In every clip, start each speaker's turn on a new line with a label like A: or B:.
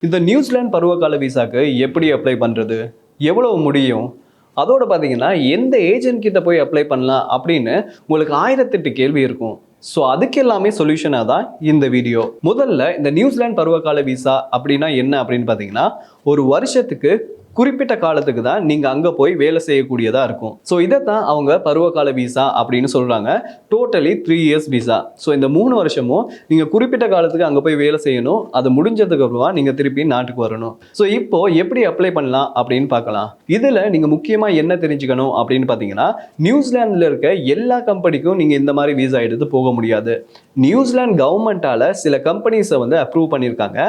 A: இந்த நியூசிலாந்து பருவகால விசாக்கு எப்படி அப்ளை பண்ணுறது, எவ்வளவு முடியும், அதோட பார்த்தீங்கன்னா எந்த ஏஜென்ட் கிட்ட போய் அப்ளை பண்ணலாம் அப்படின்னு உங்களுக்கு 1008 கேள்வி இருக்கும். ஸோ அதுக்கு எல்லாமே சொல்யூஷனாக தான் இந்த வீடியோ. முதல்ல இந்த நியூசிலாந்து பருவகால விசா அப்படின்னா என்ன அப்படின்னு பார்த்தீங்கன்னா, ஒரு வருஷத்துக்கு குறிப்பிட்ட காலத்துக்கு தான் நீங்க அங்க போய் வேலை செய்யக்கூடியதா இருக்கும். ஸோ இதைத்தான் அவங்க பருவகால விசா அப்படின்னு சொல்றாங்க. Totally 3 years visa. ஸோ இந்த 3 வருஷமும் நீங்க குறிப்பிட்ட காலத்துக்கு அங்க போய் வேலை செய்யணும். அது முடிஞ்சதுக்கு அப்புறமா நீங்க திருப்பி நாட்டுக்கு வரணும். ஸோ இப்போ எப்படி அப்ளை பண்ணலாம் அப்படின்னு பார்க்கலாம். இதுல நீங்க முக்கியமா என்ன தெரிஞ்சுக்கணும் அப்படின்னு பார்த்தீங்கன்னா, நியூசிலாந்துல இருக்க எல்லா கம்பெனிக்கும் நீங்க இந்த மாதிரி விசா எடுத்து போக முடியாது. நியூசிலாந்து கவர்மெண்டால சில கம்பெனிஸை வந்து அப்ரூவ் பண்ணியிருக்காங்க.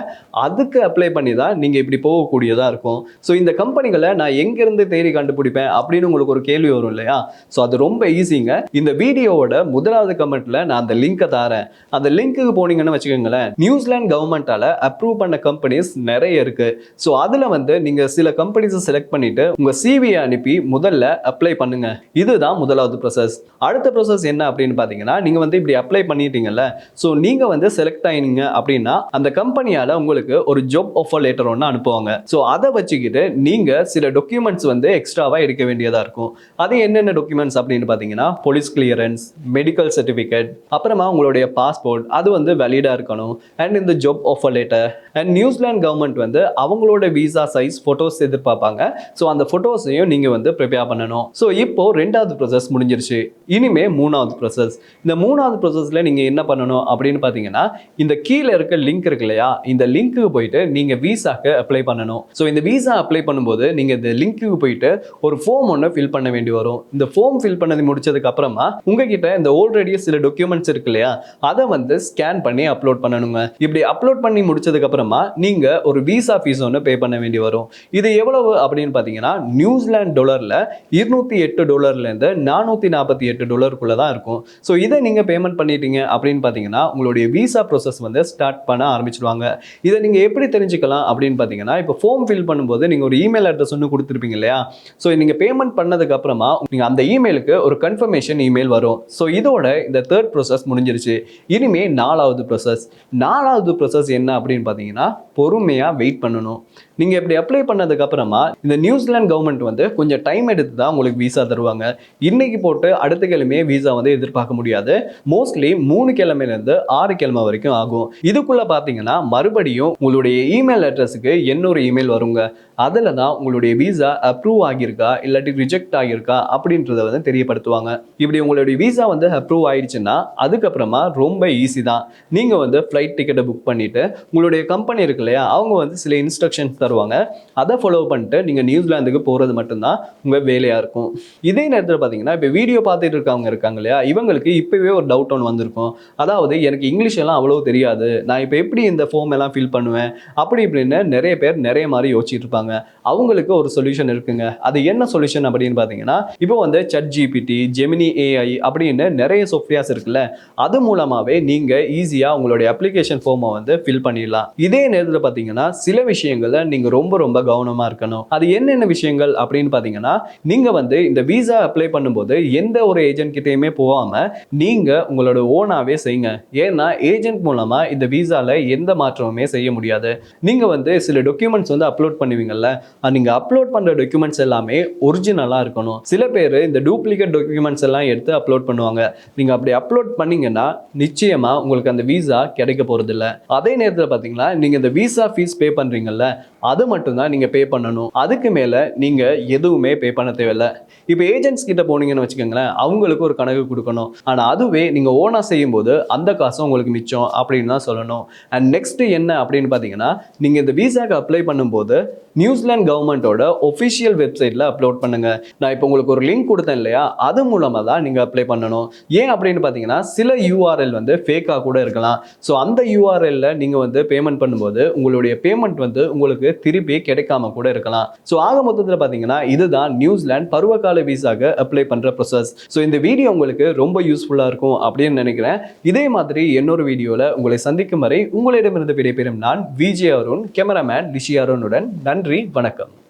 A: அதுக்கு அப்ளை பண்ணி தான் நீங்க இப்படி போகக்கூடியதா இருக்கும். ஸோ இந்த கம்பெனிகளை நான் எங்கிருந்து தேடி கண்டுபிடிப்பேன் அப்படின்னு உங்களுக்கு ஒரு கேள்வி வரும் இல்லையா? ஸோ அது ரொம்ப ஈஸிங்க. இந்த வீடியோவோட முதலாவது கமெண்ட்ல நான் அந்த லிங்கை தரேன். அந்த லிங்க்குக்கு போனீங்கன்னு வச்சுக்கோங்களேன், நியூசிலாந்து கவர்மெண்டால அப்ரூவ் பண்ண கம்பெனிஸ் நிறைய இருக்கு. ஸோ அதுல வந்து நீங்க சில கம்பெனிஸை செலக்ட் பண்ணிட்டு உங்க சிவியை அனுப்பி முதல்ல அப்ளை பண்ணுங்க. இதுதான் முதலாவது ப்ராசஸ். அடுத்த ப்ராசஸ் என்ன அப்படின்னு பார்த்தீங்கன்னா, நீங்க வந்து இப்படி அப்ளை பண்ணிட்டீங்கல்ல, ஸோ நீங்க வந்து செலக்ட் ஆயினீங்க அப்படின்னா அந்த கம்பெனியால உங்களுக்கு ஒரு ஜாப் ஆஃபர் லெட்டர் ஒன்று அனுப்புவாங்க. ஸோ அதை வச்சுக்கிட்டு நீங்க சில டாக்குமெண்ட்ஸ் வந்து எக்ஸ்ட்ராவா எடுக்க வேண்டியதா இருக்கும். அது என்னென்ன டாக்குமெண்ட்ஸ் அப்படின்னு பார்த்தீங்கன்னா, போலீஸ் கிளியரன்ஸ், மெடிக்கல் சர்டிஃபிகேட், அப்புறமா உங்களுடைய பாஸ்போர்ட் அது வந்து வேலிடா இருக்கணும். அண்ட் இந்த job offer letter and New Zealand government வந்து அவங்களோட விசா சைஸ் போட்டோஸ் எதிர்பார்ப்பாங்க. ஸோ அந்த போட்டோஸையும் நீங்க வந்து ப்ரிப்பேர் பண்ணணும். ஸோ இப்போ ரெண்டாவது ப்ராசஸ் முடிஞ்சிருச்சு. இனிமே மூணாவது ப்ராசஸ். இந்த மூணாவது ப்ராசஸ்ல நீங்க என்ன பண்ணணும் அப்படின்னு பார்த்தீங்கன்னா, இந்த கீழே இருக்க லிங்க் இருக்கு இல்லையா, இந்த லிங்க்கு போயிட்டு நீங்க விசாக்கு அப்ளை பண்ணணும். ஸோ இந்த விசா அப்ளை பண்ணும்போது நீங்க இந்த லிங்க்குக்கு போயிட்டு ஒரு ஃபார்ம் ஒன்று ஃபில் பண்ண வேண்டி வரும். இந்த ஃபார்ம் ஃபில் பண்ணது முடிச்சதுக்கு அப்புறமா உங்ககிட்ட இந்த ஆல்ரெடி சில டாக்குமெண்ட்ஸ் இருக்கு இல்லையா, அதை வந்து ஸ்கேன் பண்ணி அப்லோட் பண்ணணுங்க. இப்படி அப்லோட் பண்ணி முடிச்சதுக்கு அப்புறமா நீங்க ஒரு விசா ஃபீஸ் ஒன்று பே பண்ண வேண்டி வரும். இது எவ்வளவு அப்படின்னு பார்த்தீங்கன்னா, நியூசிலாந்து டாலர்ல $208 இருந்து $448 தான் இருக்கும். ஸோ இதை நீங்க பேமெண்ட் பண்ணிட்டீங்க அப்படின்னு பார்த்தீங்கன்னா, உங்களுடைய விசா ப்ராசஸ் வந்து ஸ்டார்ட் பண்ண ஆரம்பிச்சிடுவாங்க. இதை நீங்க எப்படி தெரிஞ்சுக்கலாம் அப்படின்னு பார்த்தீங்கன்னா, இப்போ ஃபார்ம் ஃபில் பண்ணும்போது நீங்க ஒரு இமெயில் அட்ரஸ் ஒன்று கொடுத்துருப்பீங்க இல்லையா, ஸோ நீங்க பேமெண்ட் பண்ணதுக்கு அப்புறமா நீங்க அந்த இமெயிலுக்கு ஒரு கன்ஃபர்மேஷன் இமெயில் வரும். ஸோ இதோட இந்த தேர்ட் ப்ராசஸ் முடிஞ்சிருச்சு. இனிமே நாலாவது ப்ராசஸ். நாலாவது ப்ராசஸ் என்ன அப்படின்னு பார்த்தீங்கன்னா, பொறுமையா வெயிட் பண்ணணும். நீங்க இப்படி அப்ளை பண்ணதுக்கு அப்புறமா இந்த நியூசிலாந்து கவர்மெண்ட் வந்து கொஞ்சம் டைம் எடுத்து தான் உங்களுக்கு விசா தருவாங்க. இன்னைக்கு போட்டு அடுத்த கிழமையே விசா வந்து எதிர்பார்க்க முடியாது. மோஸ்ட்லி 3 கிழமையிலேருந்து 6 கிழமை வரைக்கும் ஆகும். இதுக்குள்ள பார்த்தீங்கன்னா மறுபடியும் உங்களுடைய இமெயில் அட்ரஸுக்கு இன்னொரு இமெயில் வருங்க. அதில் தான் உங்களுடைய விசா அப்ரூவ் ஆகியிருக்கா இல்லாட்டி ரிஜெக்ட் ஆகியிருக்கா அப்படின்றத வந்து தெரியப்படுத்துவாங்க. இப்படி உங்களுடைய விசா வந்து அப்ரூவ் ஆயிடுச்சுன்னா அதுக்கப்புறமா ரொம்ப ஈஸி தான். நீங்க வந்து ஃப்ளைட் டிக்கெட்டை புக் பண்ணிட்டு உங்களுடைய கம்பெனி இருக்கு இல்லையா, அவங்க வந்து சில இன்ஸ்ட்ரக்ஷன்ஸ் தருவாங்க. அதை ஃபாலோ பண்ணிட்டு நீங்க நியூசிலாந்துக்கு போறது மட்டும்தான் உங்க வேலையா இருக்கும். இதே நேரத்தில் பார்த்தீங்கன்னா, இப்போ வீடியோ பார்த்துட்டு இருக்கவங்க இருக்காங்க இல்லையா, இவங்களுக்கு இப்பவே ஒரு டவுட் ஒன்று வந்திருக்கும். அதாவது எனக்கு இங்கிலீஷ் எல்லாம் அவ்வளோ தெரியாது, நான் இப்போ எப்படி இந்த ஃபார்ம் எல்லாம் ஃபில் பண்ணுவேன் அப்படி இப்படின்னு நிறைய பேர் நிறைய மாதிரி யோசிச்சுட்டு இருப்பாங்க. அவங்களுக்கு ஒரு சொல்யூஷன் இருக்குங்க. அது என்ன சொல்யூஷன் அப்படின்னு பார்த்தீங்கன்னா, இப்போ வந்து ChatGPT, Gemini AI அப்படின்னு நிறைய சாஃப்ட்வேர்ஸ் இருக்குல்ல, அது மூலமாவே நீங்க ஈஸியா உங்களுடைய அப்ளிகேஷன் ஃபார்மை வந்து ஃபில் பண்ணிடலாம். இதே நேரத்தில் பார்த்தீங்கன்னா சில விஷயங்களை நீங்க ரொம்ப ரொம்ப கவனமா இருக்கணும். அது என்னென்ன விஷயங்கள் அப்படின்னு பார்த்தீங்கன்னா, நீங்க வந்து இந்த விசா அப்ளை பண்ணும்போது எந்த ஒரு ஏஜென்ட் கிட்டயுமே போகாம நீங்க உங்களோட ஓனாவே செய்யுங்க. ஏன்னா ஏஜென்ட் மூலமா இந்த விசால எந்த மாற்றமுமே செய்ய முடியாது. நீங்க வந்து சில டாக்குமெண்ட்ஸ் வந்து அப்லோட் பண்ணுவீங்கல்ல, நீங்க அப்லோட் பண்ற டாக்குமெண்ட்ஸ் எல்லாமே ஒரிஜினலா இருக்கணும். சில பேர் இந்த டூப்ளிகேட் டாக்குமெண்ட்ஸ் எல்லாம் எடுத்து அப்லோட் பண்ணுவாங்க. நீங்க அப்படி அப்லோட் பண்ணீங்கன்னா நிச்சயமா உங்களுக்கு அந்த விசா கிடைக்க போறது இல்ல. அதே நேரத்தில் பார்த்தீங்கன்னா, நீங்க இந்த விசா ஃபீஸ் பே பண்றீங்கல்ல, அது மட்டும் தான் நீங்க பே பண்ணணும். அதுக்கு மேல நீங்க எதுவுமே பே பண்ண தேவையில்ல. இப்போ ஏஜென்ட்ஸ் கிட்ட போனீங்கன்னு வச்சுக்கோங்களேன், அவங்களுக்கு ஒரு கணக்கு கொடுக்கணும். ஆனா அதுவே நீங்க ஓனா செய்யும் போது அந்த காசும் உங்களுக்கு மிச்சம் அப்படின்னு தான் சொல்லணும். அண்ட் நெக்ஸ்ட் என்ன அப்படின்னு பார்த்தீங்கன்னா, நீங்க இந்த விசாக்கு அப்ளை பண்ணும்போது நியூசிலாந்து கவர்மெண்டோட ஒஃபிஷியல் வெப்சைட்ல அப்லோட் பண்ணுங்க. நான் இப்போ உங்களுக்கு ஒரு லிங்க் கொடுத்தேன் இல்லையா, அது மூலமா தான் நீங்க அப்ளை பண்ணணும். ஏன் அப்படின்னு பார்த்தீங்கன்னா, சில URL வந்து ஃபேக்கா கூட இருக்கலாம். ஸோ அந்த URL நீங்க வந்து பேமெண்ட் பண்ணும்போது உங்களுடைய பேமெண்ட் வந்து உங்களுக்கு திருப்பி கிடைக்காம கூட இருக்கலாம். ஸோ ஆக மொத்தத்தில் பார்த்தீங்கன்னா, இதுதான் நியூசிலாந்து பருவகால விசாக்கு அப்ளை பண்ற ப்ராசஸ். ஸோ இந்த வீடியோ உங்களுக்கு ரொம்ப யூஸ்ஃபுல்லா இருக்கும் அப்படின்னு நினைக்கிறேன். இதே மாதிரி இன்னொரு வீடியோல உங்களை சந்திக்கும் வரை உங்களிடமிருந்து விடைபெறும் நான் விஜய் அருண், கேமராமேன் ரிஷி அருணுடன். நன்றி, வணக்கம்.